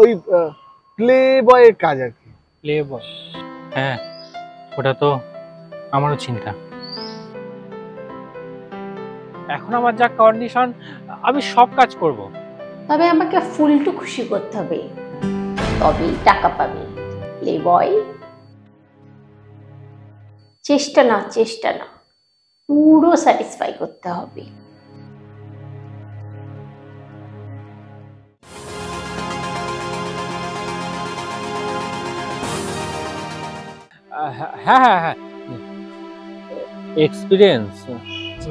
ওই প্লে বয়ের কাজ আর কি। প্লে বয়? হ্যাঁ, ওটা তো আমারও চিন্তা। এখন আমার যা কন্ডিশন, আমি সব কাজ করব। তবে আমাকে ফুলটু খুশি করতে হবে, তবেই টাকা পাবে। প্লে বয় চেষ্টা না, পুরো স্যাটিসফাই করতে হবে। হ্যাঁ হ্যাঁ হ্যাঁ, এক্সপিরিয়েন্স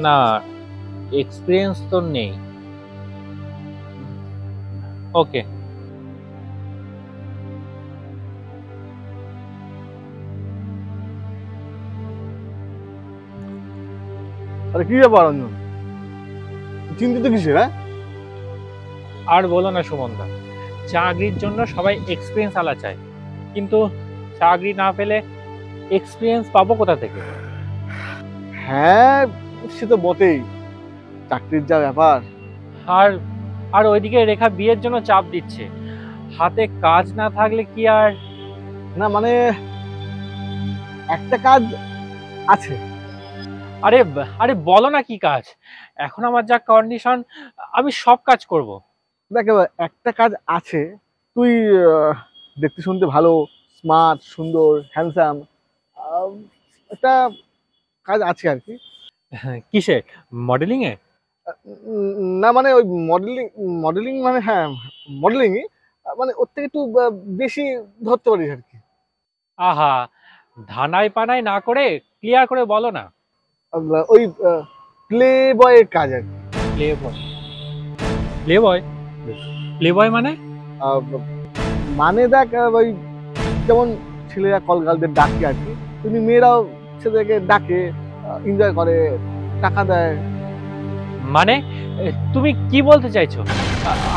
না, এক্সপিরিয়েন্স তো নেই। ওকে। আরে কি ব্যাপার অঞ্জন, চিন্তিত কিসের? হ্যাঁ, আর বলো না সুমনদা, চাকরির জন্য সবাই এক্সপিরিয়েন্স আলা চায়, কিন্তু চাকরি না পেলে এক্সপিরিয়েন্স পাবো কোথা থেকে? হ্যাঁ সে তো বটেই, চাকরির যা ব্যাপার। আর আর ওইদিকে রেখা বিয়ের জন্য চাপ দিচ্ছে, হাতে কাজ না থাকলে কি আর। না মানে একটা কাজ আছে। আরে আরে বলো না কি কাজ? এখন আমার যা কন্ডিশন, আমি সব কাজ করব। দেখ একটা কাজ আছে, তুই দেখতে শুনতে ভালো, স্মার্ট, সুন্দর, হ্যান্ডসাম, একটা কাজ আছে আর কি। কিসে? মডেলিং এ? না মানে ওই মডেলিং, মডেলিং মানে হ্যাঁ মডেলিংই, মানে ওর থেকে একটু বেশি ধরতে পারিস আর কি। আহা, ধানাই পানাই না করে ক্লিয়ার করে বলো না। ওই প্লে বয়ের কাজ আর কি। প্লে বয়? প্লে বয়? প্লে বয় মানে? মানে দেখ ওই যেমন ছেলেরা কল গার্লদের ডাকে আর কি, তুমি মেয়েরাও ছেলেদেরকে ডাকে, এনজয় করে, টাকা দেয়। মানে তুমি কি বলতে চাইছো?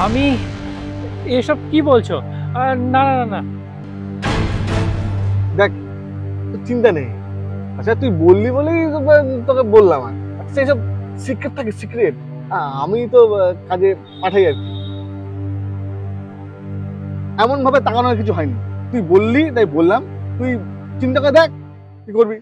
আমি এসব কি বলছো? না না না না। দেখ তোর চিন্তা নেই, আচ্ছা তুই বললি বলেই তোকে বললাম। আর আচ্ছা এইসব সিক্রেট থাকে, সিক্রেট আমি তো কাজে পাঠাই আর কি। এমন ভাবে তাকানোর কিছু হয়নি, তুই বললি তাই বললাম, তুই চিন্তা করে দেখ কি করবি।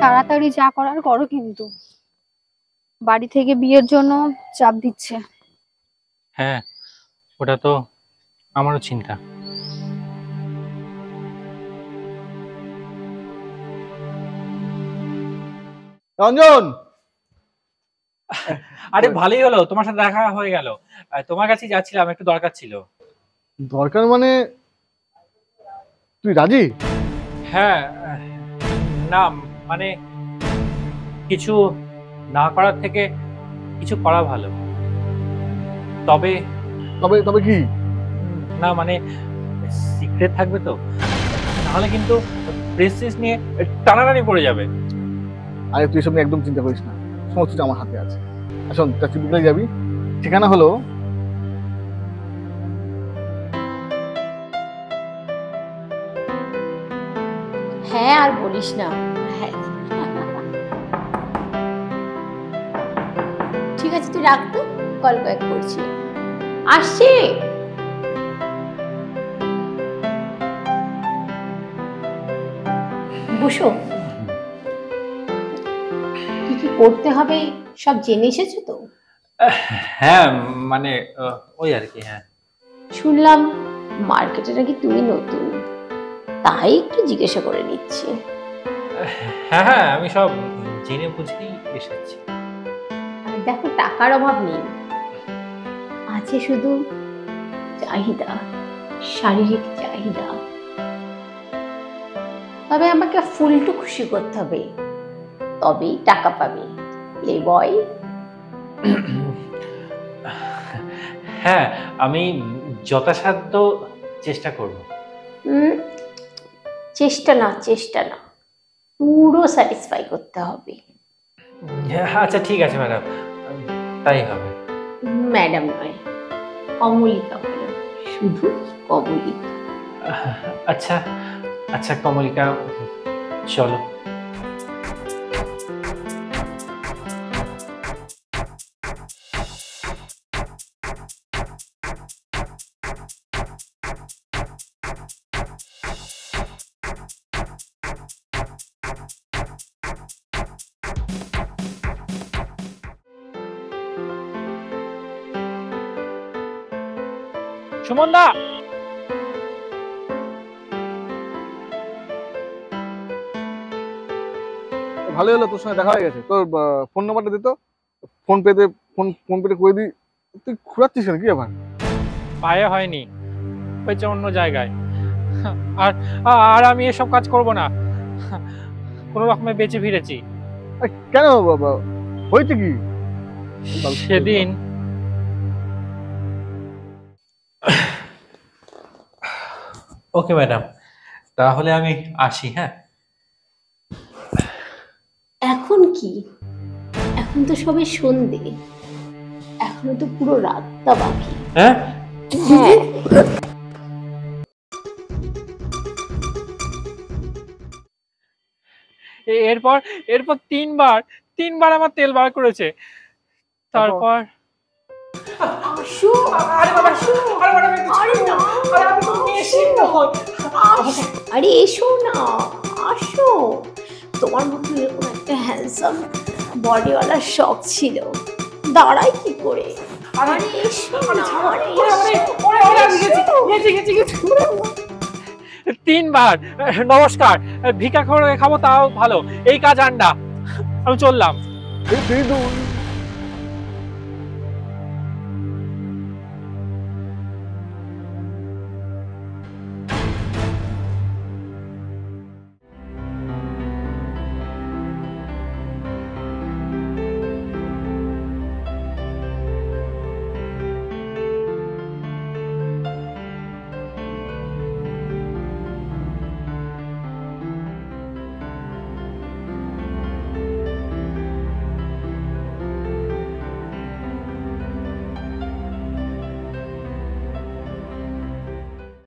তাড়াতাড়ি যা করার করো, কিন্তু বাড়ি থেকে বিয়ের জন্য চাপ দিচ্ছে। হ্যাঁ, ওটা তো আমারও চিন্তা। রঞ্জন, আরে ভালোই হলো তোমার সাথে দেখা হয়ে গেল। তোমার কাছে যাচ্ছিলাম, একটু দরকার ছিল। দরকার মানে তুই রাজি? হ্যাঁ, না মানে কিছু না করার থেকে কিছু করা ভালো। তবে তবে তবে কি? না মানে সিক্রেট থাকবে তো, নাহলে কিন্তু প্রেস্টিজ নিয়ে টানাটানি পড়ে যাবে। আরে তুই এসব নিয়ে একদম চিন্তা করিস না, সমস্ত কিছু আমার হাতে আছে। শোন, তুই যাবি, ঠিকানা হলো হ্যাঁ আর বলিস না। হ্যাঁ ঠিক আছে, তুই রাখ তো, কল ব্যাক করছি, আসছি। বসো। কি কি করতে হবে সব জেনে এসেছো তো? হ্যাঁ মানে ওই আর কি। হ্যাঁ শুনলাম মার্কেটে নাকি তুমি নতুন, তাই একটু জিজ্ঞাসা করে নিচ্ছি। হ্যাঁ হ্যাঁ, আমি সব জেনে বুঝেই এসেছি। আর দেখো, টাকার অভাব নেই, আছে শুধু চাহিদা, শারীরিক চাহিদা। তবে আমাকে ফুলটু খুশি করতে হবে, তবেই টাকা পাবে। প্লে বয় হ্যাঁ, আমি যথাসাধ্য চেষ্টা করব। চেষ্টা না, পুরো স্যাটিসফাই করতে হবে। আচ্ছা ঠিক আছে ম্যাডাম, তাই হবে। ম্যাডাম নয়, কমলিকা বলো, শুধু কমলিকা। আচ্ছা আচ্ছা কমলিকা, চলো। সুমন দা, ভালো হলো, তোর সঙ্গে দেখা হয়ে গেছে। তোর ফোন নাম্বারটা দিত, ফোন পেতে ফোন পেতে করে দিই। তুই ঘুরাচ্ছিস কেন, কি ব্যাপার? পায়ে হয়নি, হয়েছে অন্য জায়গায়। আর আর আমি এসব কাজ করব না, কোনো রকমে বেঁচে ফিরেছি। আরে কেন বাবা, হয়েছে কি? সেদিন ওকে ম্যাডাম, তাহলে আমি আসি। হ্যাঁ, এখন কি? এখন তো সবে সন্ধে, এখনো তো পুরো রাতটা বাকি। হ্যাঁ হ্যাঁ, এরপর এরপর তিনবার আমার তেল বার করেছে। তারপর আসো, আরে এসো না, আসো। তোমার মতো এরকম একটা হ্যান্ডসাম বডিওয়ালা শখ ছিল, দাঁড়াই কি করে? আরে এসো না, আরে তিনবার নমস্কার, ভিক্ষা করে খাবো তাও ভালো, এই কাজ আন্ডা। আমি চললাম। তুই